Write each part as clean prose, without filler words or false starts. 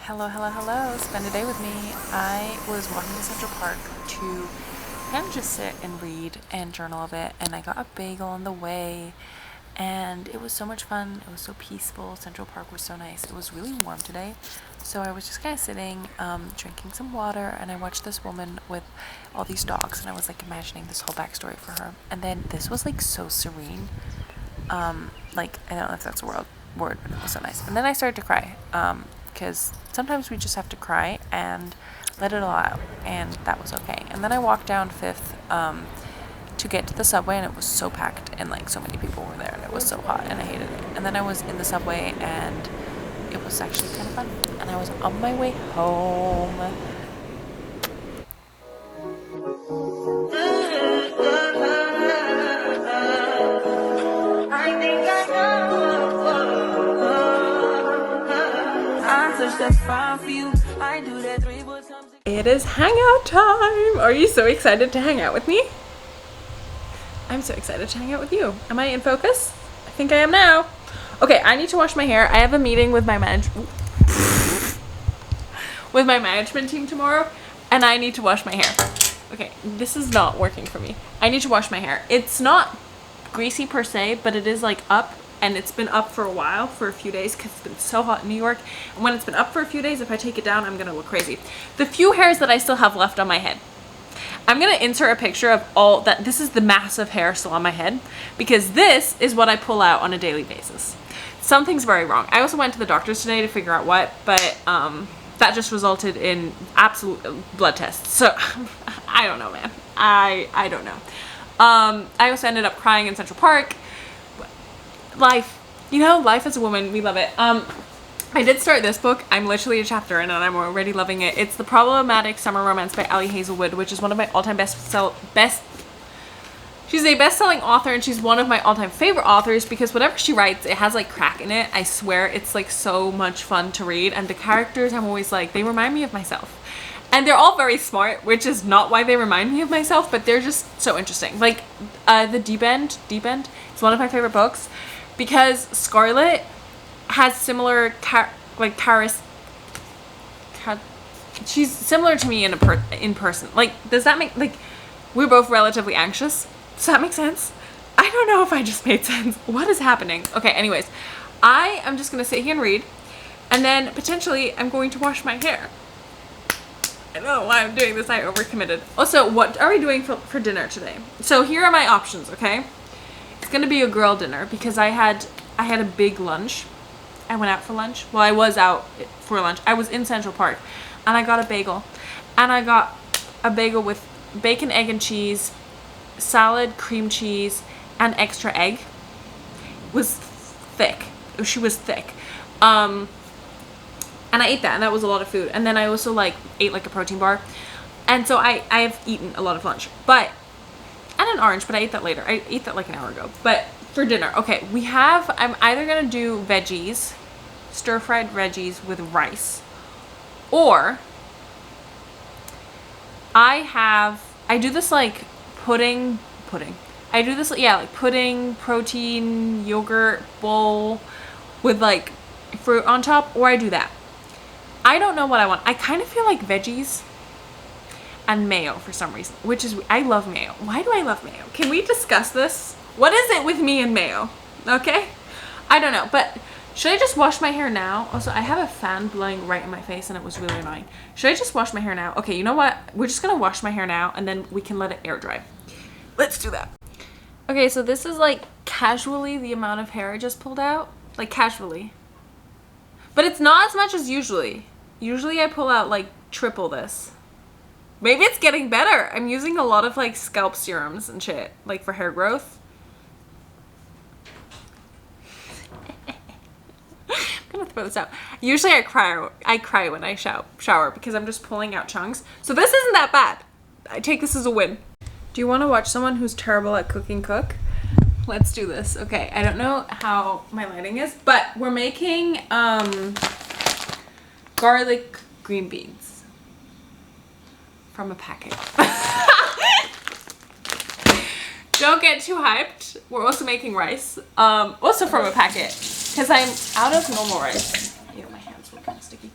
Hello, hello, hello. Spend a day with me. I was walking to Central Park to kind of just sit and read and journal a bit, and I got a bagel on the way, and it was so much fun. It was so peaceful. Central Park was so nice. It was really warm today, so I was just kind of sitting, drinking some water, and I watched this woman with all these dogs, and I was like imagining this whole backstory for her. And then this was like so serene. Like, I don't know if that's a word, but it was so nice. And then I started to cry, because sometimes we just have to cry and let it all out, and that was okay. And then I walked down Fifth to get to the subway, and it was so packed, and like so many people were there, and it was so hot, and I hated it. And then I was in the subway, and it was actually kind of fun, and I was on my way home. It is hangout time! Are you so excited to hang out with me? I'm so excited to hang out with you. Am I in focus? I think I am now. Okay, I need to wash my hair. I have a meeting with my management team tomorrow, and I need to wash my hair. Okay, this is not working for me. I need to wash my hair. It's not greasy per se, but it is like up, and it's been up for a while, for a few days, because it's been so hot in New York. And when it's been up for a few days, if I take it down, I'm gonna look crazy. The few hairs that I still have left on my head, I'm gonna insert a picture of all that. This is the massive hair still on my head, because this is what I pull out on a daily basis. Something's very wrong. I also went to the doctor's today to figure out what, but that just resulted in absolute blood tests. So I don't know, man. I don't know. I also ended up crying in Central Park. Life, you know, life as a woman, we love it. I did start this book. I'm literally a chapter in, and I'm already loving it. It's The Problematic Summer Romance by Ali Hazelwood, which is one of my all-time she's a best-selling author, and she's one of my all-time favorite authors because whatever she writes, it has like crack in it. I swear, it's like so much fun to read, and the characters, I'm always like, they remind me of myself. And they're all very smart, which is not why they remind me of myself, but they're just so interesting. Like, The Deep End, it's one of my favorite books because Scarlett has similar she's similar to me in person. Like, does that make, like, we're both relatively anxious. Does that make sense? I don't know if I just made sense. What is happening? Okay, anyways, I am just gonna sit here and read, and then potentially I'm going to wash my hair. I don't know why I'm doing this. I overcommitted. Also, what are we doing for dinner today? So here are my options, okay? It's gonna be a girl dinner because I had a big lunch. I went out for lunch. Well, I was out for lunch. I was in Central Park, and I got a bagel. And I got a bagel with bacon, egg, and cheese, salad, cream cheese, and extra egg. It was thick. She was thick. And I ate that, and that was a lot of food. And then I also like ate like a protein bar. And so I've eaten a lot of lunch. And an orange, but I ate that later. I ate that like an hour ago. But for dinner, okay, I'm either gonna do veggies, stir-fried veggies with rice, or I do this like pudding. I do this, yeah, like pudding, protein, yogurt bowl with like fruit on top, or I do that. I don't know what I want. I kind of feel like veggies and mayo for some reason, which is, I love mayo. Why do I love mayo? Can we discuss this? What is it with me and mayo? Okay? I don't know, but should I just wash my hair now? Also, I have a fan blowing right in my face, and it was really annoying. Should I just wash my hair now? Okay, you know what? We're just gonna wash my hair now, and then we can let it air dry. Let's do that. Okay, so this is like casually the amount of hair I just pulled out. Like casually. But it's not as much as usually. Usually I pull out like triple this. Maybe it's getting better. I'm using a lot of like scalp serums and shit, like for hair growth. I'm gonna throw this out. Usually I cry when I shower because I'm just pulling out chunks. So this isn't that bad. I take this as a win. Do you want to watch someone who's terrible at cooking cook? Let's do this. Okay, I don't know how my lighting is, but we're making garlic green beans from a packet. Don't get too hyped. We're also making rice, also from a packet, because I'm out of normal rice. Ew, my hands were kind of sticky.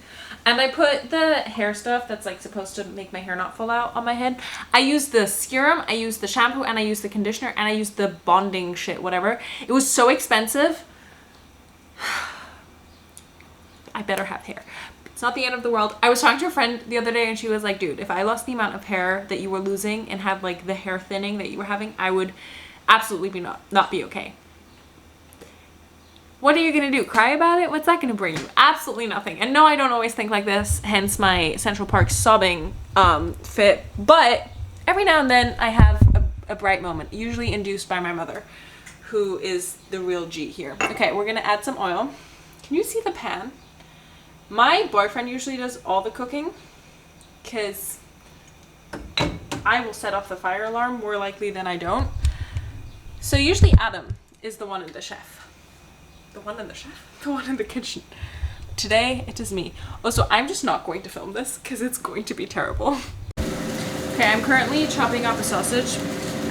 And I put the hair stuff that's like supposed to make my hair not fall out on my head. I used the serum, I used the shampoo, and I used the conditioner, and I used the bonding shit, whatever. It was so expensive. I better have hair. It's not the end of the world. I was talking to a friend the other day and she was like, dude, if I lost the amount of hair that you were losing and had like the hair thinning that you were having, I would absolutely not be okay. What are you gonna do? Cry about it? What's that gonna bring you? Absolutely nothing. And no, I don't always think like this, hence my Central Park sobbing fit. But every now and then I have a bright moment, usually induced by my mother, who is the real G here. Okay, we're gonna add some oil. Can you see the pan? My boyfriend usually does all the cooking because I will set off the fire alarm more likely than I don't. So usually Adam is the one in the chef. The one in the chef? The one in the kitchen. Today it is me. Also, I'm just not going to film this because it's going to be terrible. Okay, I'm currently chopping up a sausage.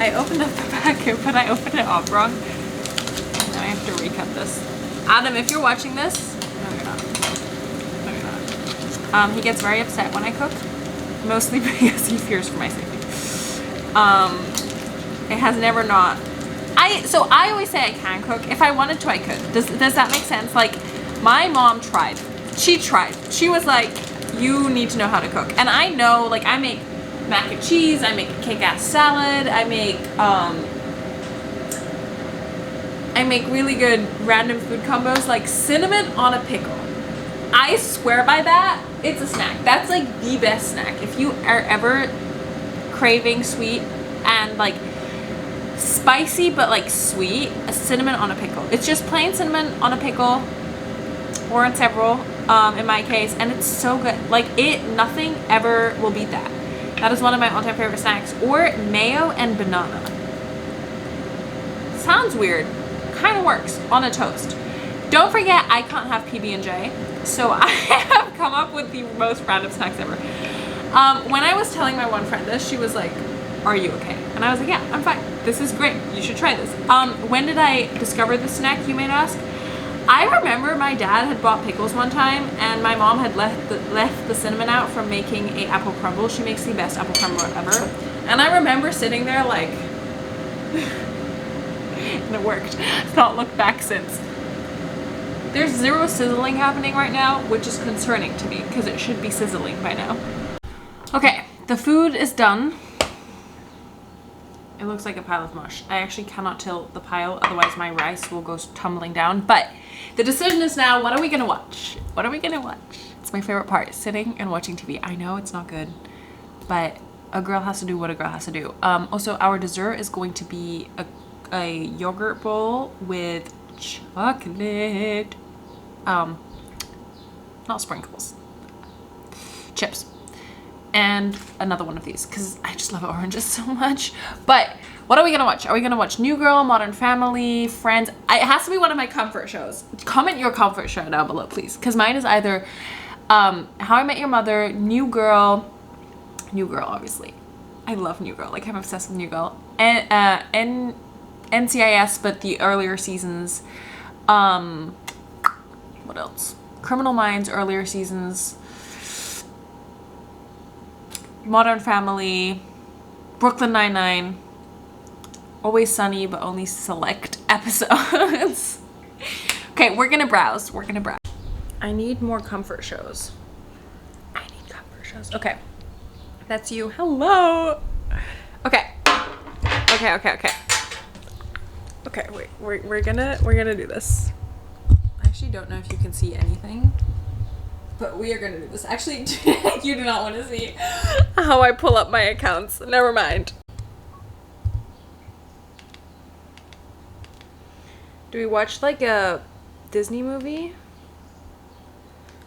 I opened up the packet, but I opened it up wrong. Now I have to recut this. Adam, if you're watching this, no, you're not. No, you're not. He gets very upset when I cook, mostly because he fears for my safety. It has never not. So I always say I can cook. If I wanted to, I could. Does that make sense? Like, my mom tried. She tried. She was like, you need to know how to cook. And I know, like, I make mac and cheese, I make a kick-ass salad, I make really good random food combos, like cinnamon on a pickle. I swear by that, it's a snack. That's like the best snack. If you are ever craving sweet and like spicy but like sweet, a cinnamon on a pickle. It's just plain cinnamon on a pickle, or on several, in my case, and it's so good. Like, nothing ever will beat that. That is one of my all-time favorite snacks. Or mayo and banana. Sounds weird. Kind of works on a toast. Don't forget, I can't have PB&J, so I have come up with the most random snacks ever. When I was telling my one friend this, she was like, are you okay? And I was like, yeah, I'm fine. This is great. You should try this. When did I discover this snack, you may ask? I remember my dad had bought pickles one time, and my mom had left the cinnamon out from making a apple crumble. She makes the best apple crumble ever. And I remember sitting there like, and it worked. I've not looked back since. There's zero sizzling happening right now, which is concerning to me because it should be sizzling by now. Okay, the food is done. It looks like a pile of mush. I actually cannot tilt the pile, otherwise my rice will go tumbling down. But the decision is now, what are we gonna watch? What are we gonna watch? It's my favorite part, sitting and watching TV. I know it's not good, but a girl has to do what a girl has to do. Also, our dessert is going to be a yogurt bowl with chocolate, not sprinkles, chips. And another one of these because I just love oranges so much. But what are we gonna watch? Are we gonna watch New Girl, Modern Family, Friends? It has to be one of my comfort shows. Comment your comfort show down below, please, because mine is either How I Met Your Mother, New Girl, obviously. I love New Girl. Like, I'm obsessed with New Girl. And NCIS, but the earlier seasons. What else? Criminal Minds, earlier seasons. Modern Family, Brooklyn Nine-Nine, Always Sunny, but only select episodes. Okay, we're gonna browse. I need more comfort shows. Okay, that's you. Hello. Okay, wait, we're gonna do this. I actually don't know if you can see anything, but we are gonna do this. Actually, you do not want to see how I pull up my accounts. Never mind. Do we watch like a Disney movie?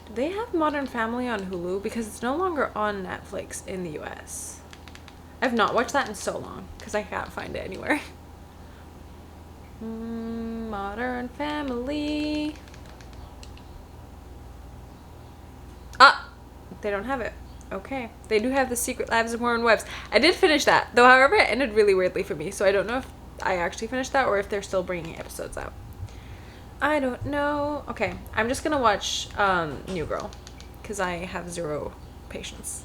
Do they have Modern Family on Hulu? Because it's no longer on Netflix in the US. I've not watched that in so long because I can't find it anywhere. Modern Family. They don't have it. Okay. They do have the Secret Lives of Warren Webbs. I did finish that, though, however, it ended really weirdly for me, so I don't know if I actually finished that or if they're still bringing episodes out. I don't know. Okay, I'm just gonna watch New Girl, because I have zero patience.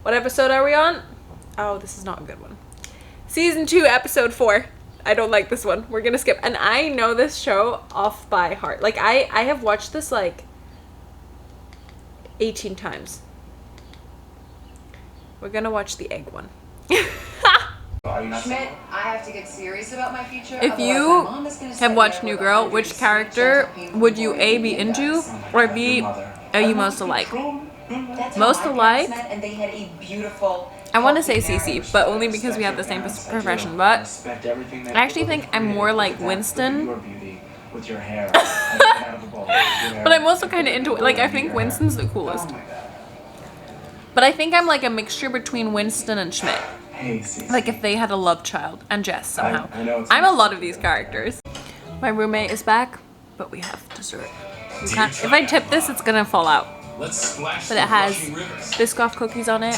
What episode are we on? Oh, this is not a good one. Season 2, episode 4. I don't like this one. We're gonna skip. And I know this show off by heart. Like, I have watched this like 18 times. We're gonna watch the egg one. Schmidt, I have to get serious about my future. If you have watched New Girl, which character would you A, be into, or B, are you most alike? Most alike? And they had a beautiful, I want to say Cece, but only because we have the same profession. But I actually think I'm more like Winston. But I'm also kind of into it. Like, I think Winston's the coolest. But I think I'm like a mixture between Winston and Schmidt. Like if they had a love child, and Jess somehow. I'm a lot of these characters. My roommate is back, but we have dessert. We can't, if I tip this, it's gonna fall out. But it has Biscoff cookies on it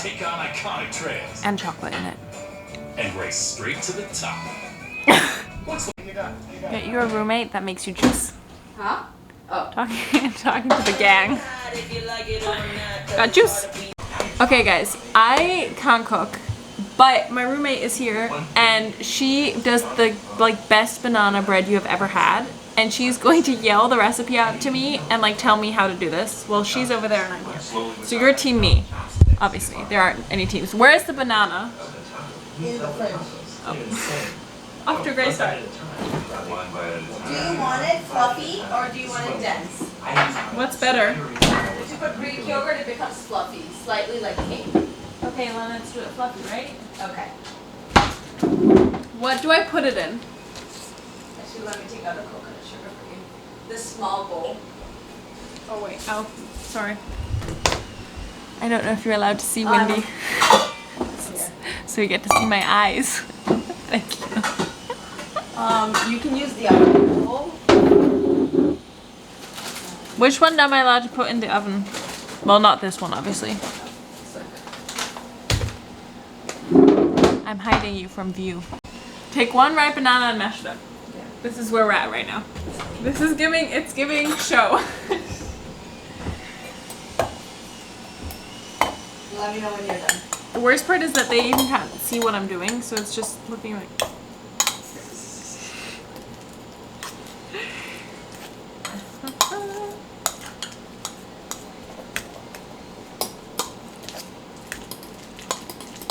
and chocolate in it. And race straight to the top. Get you a roommate that makes you juice. Huh? Oh. Talking to the gang. Got juice. Okay, guys, I can't cook. But my roommate is here, and she does the like best banana bread you have ever had, and she's going to yell the recipe out to me and like tell me how to do this. Well, she's over there and I'm here. So you're team me, obviously. There aren't any teams. Where is the banana? In the fridge. Oh. Off to a great start. Do you want it fluffy or do you want it dense? What's better? If you put Greek yogurt, it becomes fluffy, slightly like cake. Okay, well, let's do it fluffy, right? Okay. What do I put it in? Actually, let me take out the coconut sugar for you. This small bowl. Oh wait, oh, sorry. I don't know if you're allowed to see Wendy. So you get to see my eyes. Thank you. You can use the other bowl. Which one am I allowed to put in the oven? Well, not this one, obviously. I'm hiding you from view. Take one ripe banana and mash it up. Yeah. This is where we're at right now. This is giving show. Let me know when you're done. The worst part is that they even can't see what I'm doing, so it's just looking like...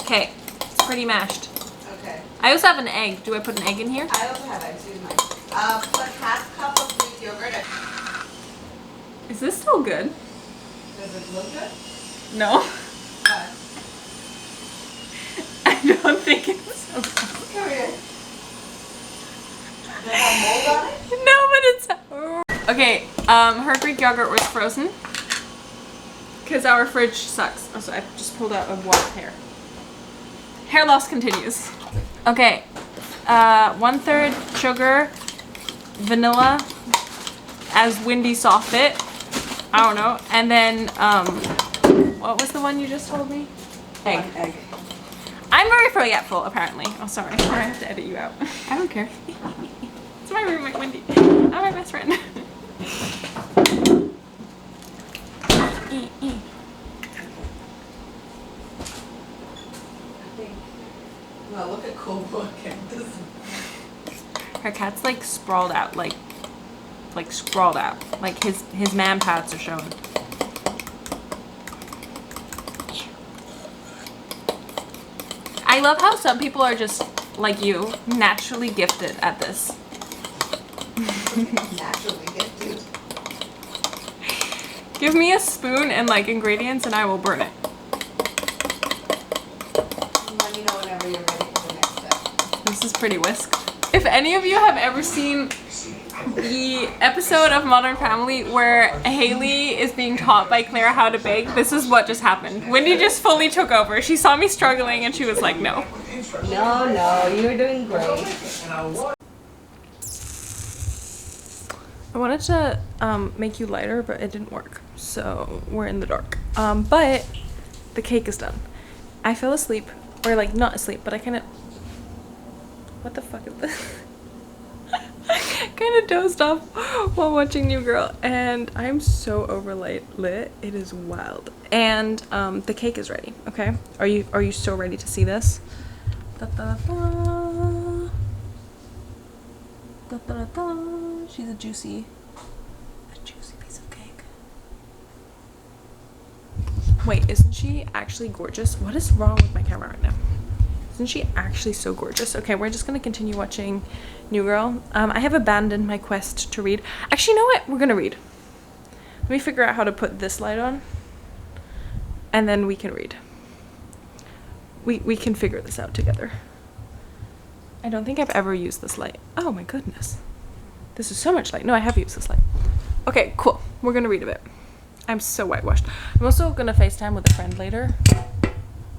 Okay, it's pretty mashed. Okay. I also have an egg. Do I put an egg in here? I also have eggs. Use mine. Put half cup of Greek yogurt. Is this still good? Does it look good? No. What? I don't think it's so good. Come here. Does it have mold on it? No, but it's... Okay, her Greek yogurt was frozen. Because our fridge sucks. Oh, so I just pulled out a wad of hair. Hair loss continues. Okay, 1/3 sugar, vanilla, as Windy saw fit. I don't know. And then, what was the one you just told me? Egg. Egg. I'm very forgetful, apparently. Oh, sorry. I have to edit you out. I don't care. It's my roommate, Wendy. I'm my best friend. Well, look at Kobo again. Her cat's like sprawled out, like sprawled out. Like his man pads are showing. I love how some people are just like you, naturally gifted at this. Naturally gifted. Give me a spoon and like ingredients and I will burn it. Let me know whenever you're ready for the next step. This is pretty whisk. If any of you have ever seen the episode of Modern Family where Haley is being taught by Claire how to bake, this is what just happened. Wendy just fully took over. She saw me struggling and she was like, no. No, you're doing great. I wanted to make you lighter, but it didn't work. So we're in the dark. But the cake is done. I fell asleep, or like not asleep, but I kind of... What the fuck is this? kind of dozed off while watching New Girl, and I'm so lit. It is wild. And the cake is ready. Okay, are you so ready to see this? Da, da, da. Da, da, da. She's a juicy piece of cake. Wait, isn't she actually gorgeous? What is wrong with my camera right now? Isn't she actually so gorgeous? Okay, we're just gonna continue watching New Girl. I have abandoned my quest to read. Actually, you know what? We're gonna read. Let me figure out how to put this light on, and then we can read. We can figure this out together. I don't think I've ever used this light. Oh my goodness. This is so much light. No, I have used this light. Okay, cool. We're gonna read a bit. I'm so whitewashed. I'm also gonna FaceTime with a friend later.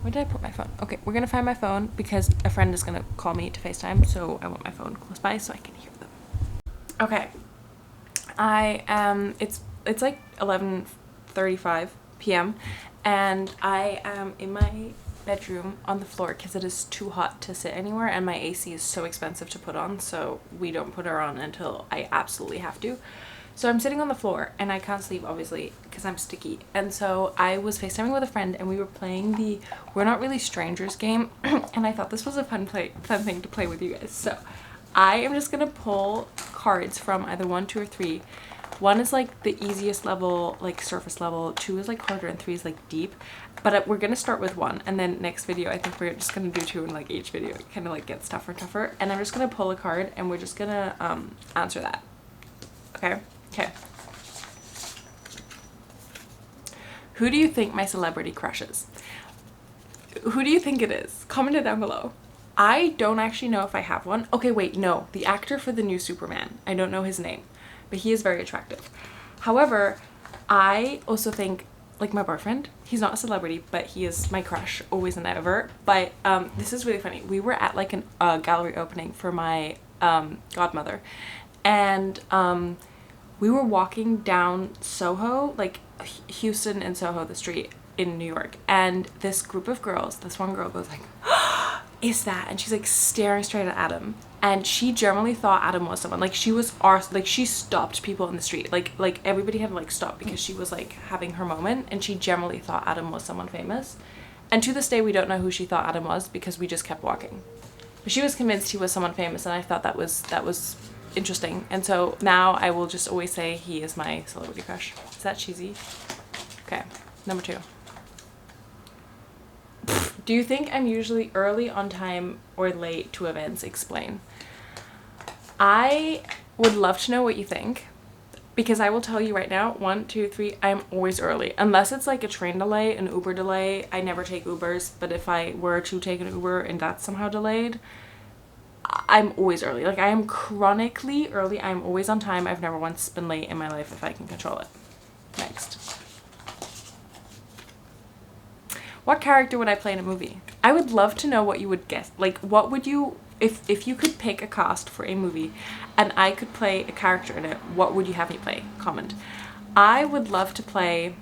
Where did I put my phone? Okay, we're gonna find my phone because a friend is gonna call me to FaceTime, so I want my phone close by so I can hear them. Okay. It's like 11:35 p.m. and I am in my bedroom on the floor because it is too hot to sit anywhere, and my AC is so expensive to put on, so we don't put her on until I absolutely have to. So I'm sitting on the floor and I can't sleep, obviously, because I'm sticky. And so I was FaceTiming with a friend and we were playing the We're Not Really Strangers game, and I thought this was a fun thing to play with you guys. So I am just gonna pull cards from either 1, 2, or 3. 1 is like the easiest level, like surface level. 2 is like harder, and 3 is like deep. But we're gonna start with 1, and then next video I think we're just gonna do 2 in like each video. It kind of like gets tougher and tougher. And I'm just gonna pull a card and we're just gonna answer that. Okay. Okay. Who do you think my celebrity crush is? Who do you think it is? Comment it down below. I don't actually know if I have one. Okay, wait, no. The actor for the new Superman. I don't know his name, but he is very attractive. However, I also think, like, my boyfriend, he's not a celebrity, but he is my crush, always and ever. But this is really funny. We were at like a gallery opening for my godmother, and we were walking down Soho, like Houston and Soho, the street in New York, and this group of girls, this one girl goes like, is that? And she's like staring straight at Adam, and she generally thought Adam was someone, like she was like she stopped people in the street, like everybody had to like stop because she was like having her moment, and she generally thought Adam was someone famous. And to this day we don't know who she thought Adam was because we just kept walking, but she was convinced he was someone famous, and I thought that was interesting. And so now I will just always say he is my celebrity crush. Is that cheesy? Okay, number 2. Do you think I'm usually early, on time, or late to events? Explain. I would love to know what you think, because I will tell you right now, 1, 2, 3, I'm always early. Unless it's like a train delay, an Uber delay. I never take Ubers, but if I were to take an Uber and that's somehow delayed, I'm always early. Like, I am chronically early. I'm always on time. I've never once been late in my life if I can control it. Next. What character would I play in a movie? I would love to know what you would guess. Like, what would you, if you could pick a cast for a movie and I could play a character in it, what would you have me play? Comment. I would love to play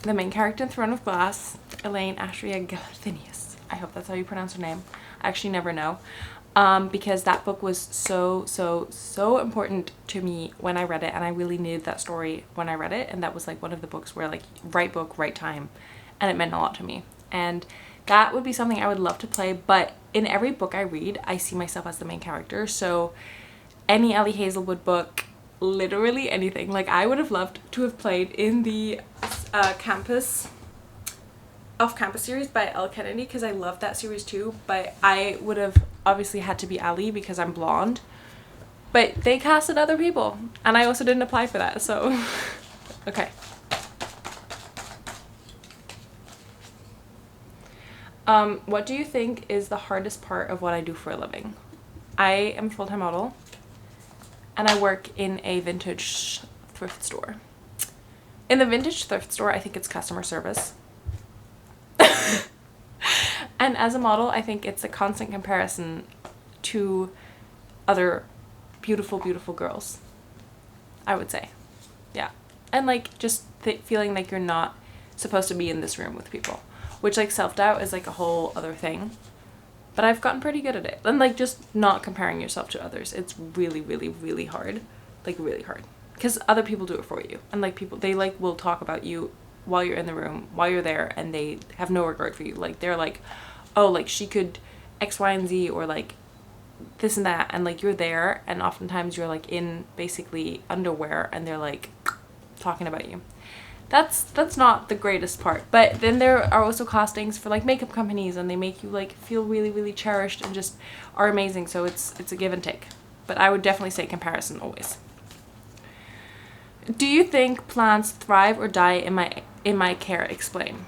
the main character in Throne of Glass, Elaine Astria Galathinius. I hope that's how you pronounce her name. I actually never know, because that book was so important to me when I read it, and I really needed that story when I read it, and that was like one of the books where like right book, right time, and it meant a lot to me. And that would be something I would love to play, but in every book I read, I see myself as the main character. So any Ellie Hazelwood book, literally anything. Like, I would have loved to have played in the Off-Campus series by Elle Kennedy, because I love that series too, but I would have obviously had to be Ellie because I'm blonde. But they casted other people, and I also didn't apply for that, so okay. What do you think is the hardest part of what I do for a living? I am a full-time model, and I work in a vintage thrift store. In the vintage thrift store, I think it's customer service. And as a model, I think it's a constant comparison to other beautiful, beautiful girls, I would say. Yeah. And like just feeling like you're not supposed to be in this room with people, which like self-doubt is like a whole other thing. But I've gotten pretty good at it. And like just not comparing yourself to others. It's really, really, really hard. Like really hard. Because other people do it for you. And like people, they like will talk about you while you're in the room, while you're there, and they have no regard for you. Like they're like, oh, like she could X, Y, and Z, or like this and that, and like you're there, and oftentimes you're like in basically underwear, and they're like talking about you. That's not the greatest part. But then there are also castings for like makeup companies, and they make you like feel really, really cherished and just are amazing. So it's a give and take. But I would definitely say comparison always. Do you think plants thrive or die in my care? Explain.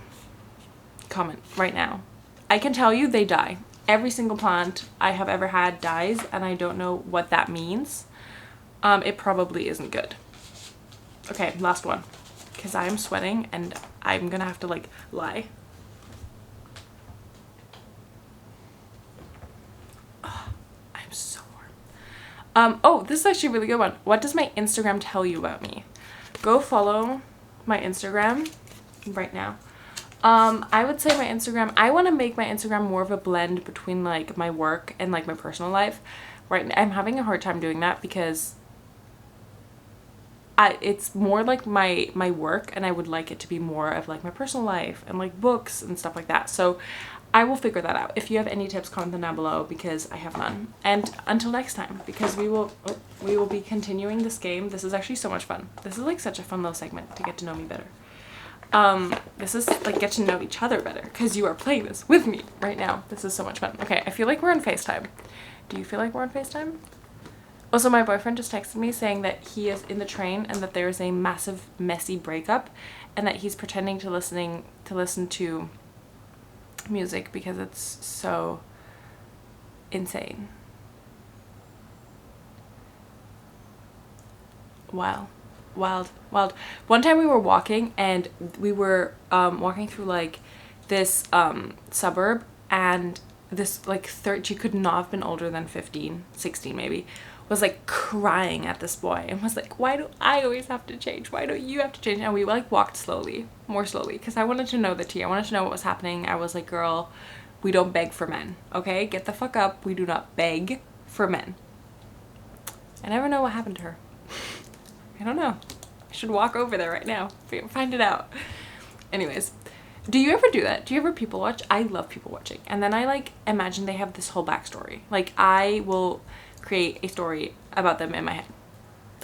Comment right now. I can tell you they die. Every single plant I have ever had dies, and I don't know what that means. It probably isn't good. Okay, last one. Because I am sweating and I'm gonna have to like lie. Oh, I'm so warm. Oh, this is actually a really good one. What does my Instagram tell you about me? Go follow my Instagram right now. I would say my Instagram, I want to make my Instagram more of a blend between like my work and like my personal life. Right now, I'm having a hard time doing that because it's more like my work, and I would like it to be more of like my personal life and like books and stuff like that. So I will figure that out. If you have any tips, comment them down below because I have none. And until next time, because we will be continuing this game. This is actually so much fun. This is like such a fun little segment to get to know me better. This is like get to know each other better because you are playing this with me right now. This is so much fun. Okay, I feel like we're on FaceTime. Do you feel like we're on FaceTime? Also, my boyfriend just texted me saying that he is in the train and that there is a massive messy breakup, and that he's pretending to listen to music because it's so insane. Wow. Wild. One time we were walking, and we were walking through like this suburb, and this like she could not have been older than 15, 16 maybe, was like crying at this boy and was like, why do I always have to change? Why don't you have to change? And we like walked slowly, more slowly, because I wanted to know the tea. I wanted to know what was happening. I was like, girl, we don't beg for men, okay? Get the fuck up. We do not beg for men. I never know what happened to her. I don't know. I should walk over there right now, find it out. Anyways, do you ever do that? Do you ever people watch? I love people watching. And then I like imagine they have this whole backstory. Like I will create a story about them in my head,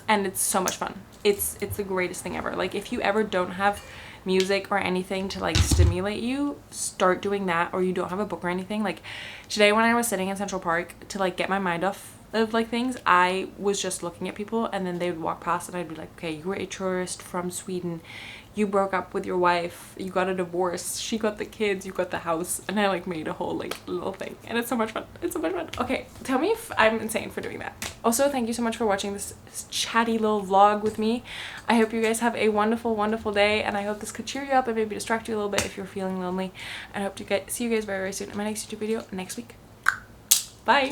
and it's so much fun. It's the greatest thing ever. Like if you ever don't have music or anything to like stimulate you, start doing that. Or you don't have a book or anything. Like today when I was sitting in Central Park to like get my mind off of like things, I was just looking at people, and then they would walk past and I'd be like, okay, you were a tourist from Sweden, you broke up with your wife, you got a divorce, she got the kids, you got the house, and I like made a whole like little thing, and it's so much fun. It's so much fun. Okay, tell me if I'm insane for doing that. Also, thank you so much for watching this chatty little vlog with me. I hope you guys have a wonderful, wonderful day, and I hope this could cheer you up and maybe distract you a little bit if you're feeling lonely. I hope to see you guys very, very soon in my next YouTube video next week. Bye.